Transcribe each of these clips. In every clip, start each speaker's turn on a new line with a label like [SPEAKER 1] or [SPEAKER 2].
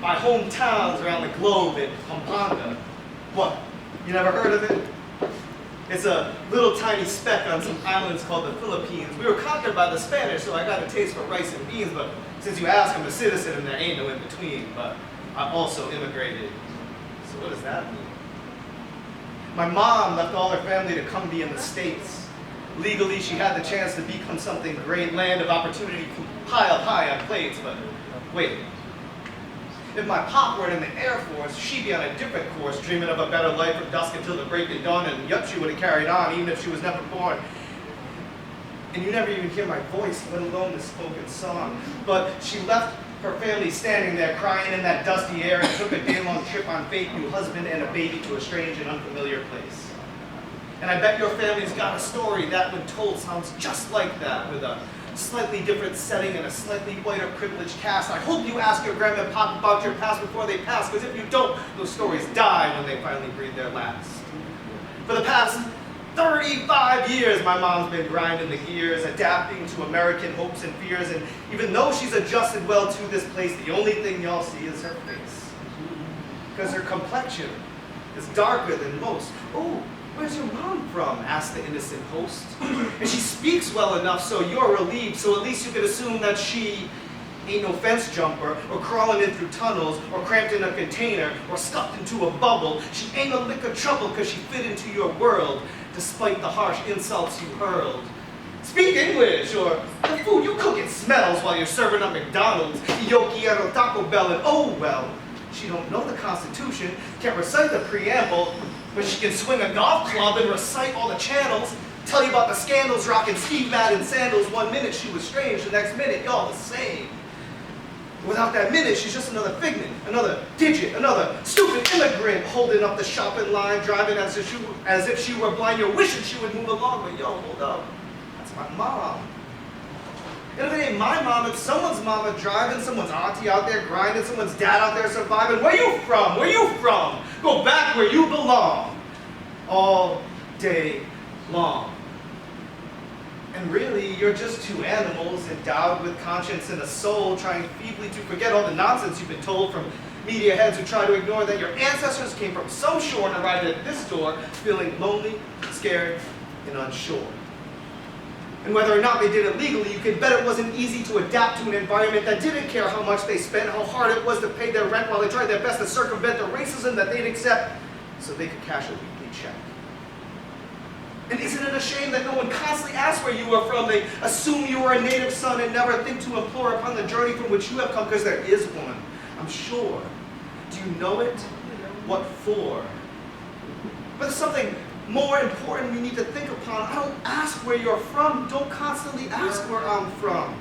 [SPEAKER 1] my hometowns around the globe in Pampanga. What? You never heard of it? It's a little tiny speck on some islands called the Philippines. We were conquered by the Spanish, so I got a taste for rice and beans, but since you ask, I'm a citizen and there ain't no in-between, but I also immigrated. So what does that mean? My mom left all her family to come be in the States. Legally, she had the chance to become something great, land of opportunity piled high on plates, but wait. If my pop were in the Air Force, she'd be on a different course, dreaming of a better life from dusk until the break of dawn, and yup, she would have carried on, even if she was never born. And you never even hear my voice, let alone the spoken song. But she left her family standing there, crying in that dusty air, and took a day-long trip on fake new husband and a baby to a strange and unfamiliar place. And I bet your family's got a story that, when told, sounds just like that, with a slightly different setting and a slightly whiter privileged cast. I hope you ask your grandma and pop about your past before they pass, because if you don't, those stories die when they finally breathe their last. For the past 35 years, my mom's been grinding the gears, adapting to American hopes and fears, and even though she's adjusted well to this place, the only thing y'all see is her face. Because her complexion is darker than most. Oh, where's your mom from? Asked the innocent host. And she speaks well enough so you're relieved, so at least you could assume that she ain't no fence jumper, or crawling in through tunnels, or cramped in a container, or stuffed into a bubble. She ain't a lick of trouble because she fit into your world, despite the harsh insults you hurled. Speak English, or the food you cook, it smells while you're serving up McDonald's, Yo quiero Taco Bell, and oh well. She don't know the Constitution, can't recite the preamble, but she can swing a golf club and recite all the channels, tell you about the scandals, rocking Steve Madden sandals. 1 minute she was strange, the next minute y'all the same. Without that minute, she's just another figment, another digit, another stupid immigrant holding up the shopping line, driving as if she were blind. You're wishing she would move along, but yo, hold up, that's my mom. And if it ain't my mom, it's someone's mama driving, someone's auntie out there grinding, someone's dad out there surviving. Where you from? Where you from? Go back where you belong. All day long. And really, you're just two animals endowed with conscience and a soul, trying feebly to forget all the nonsense you've been told from media heads who try to ignore that your ancestors came from some shore and arrived at this door feeling lonely, scared, and unsure. And whether or not they did it legally, you can bet it wasn't easy to adapt to an environment that didn't care how much they spent, how hard it was to pay their rent while they tried their best to circumvent the racism that they'd accept so they could cash a weekly check. And isn't it a shame that no one constantly asks where you are from? They assume you are a native son and never think to implore upon the journey from which you have come, because there is one, I'm sure. Do you know it? What for? But there's something more important we need to think upon. I don't ask where you're from. Don't constantly ask where I'm from.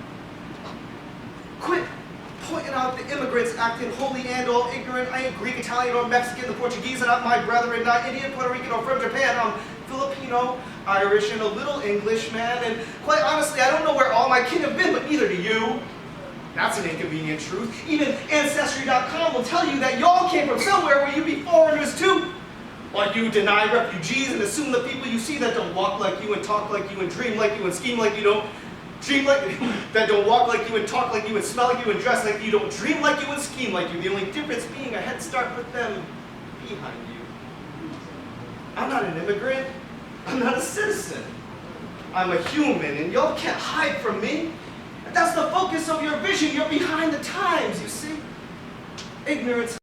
[SPEAKER 1] Quit pointing out the immigrants acting holy and all ignorant. I ain't Greek, Italian, or Mexican. The Portuguese are not my brethren, not Indian, Puerto Rican, or from Japan. I'm Filipino, Irish, and a little English, man. And quite honestly, I don't know where all my kin have been, but neither do you. That's an inconvenient truth. Even Ancestry.com will tell you that y'all came from somewhere where you be foreigners too. Or you deny refugees and assume the people you see that don't walk like you and talk like you and dream like you and scheme like you don't dream like that don't walk like you and talk like you and smell like you and dress like you don't dream like you and scheme like you. The only difference being a head start with them behind you. I'm not an immigrant. I'm not a citizen. I'm a human, and y'all can't hide from me. And that's the focus of your vision. You're behind the times, you see. Ignorance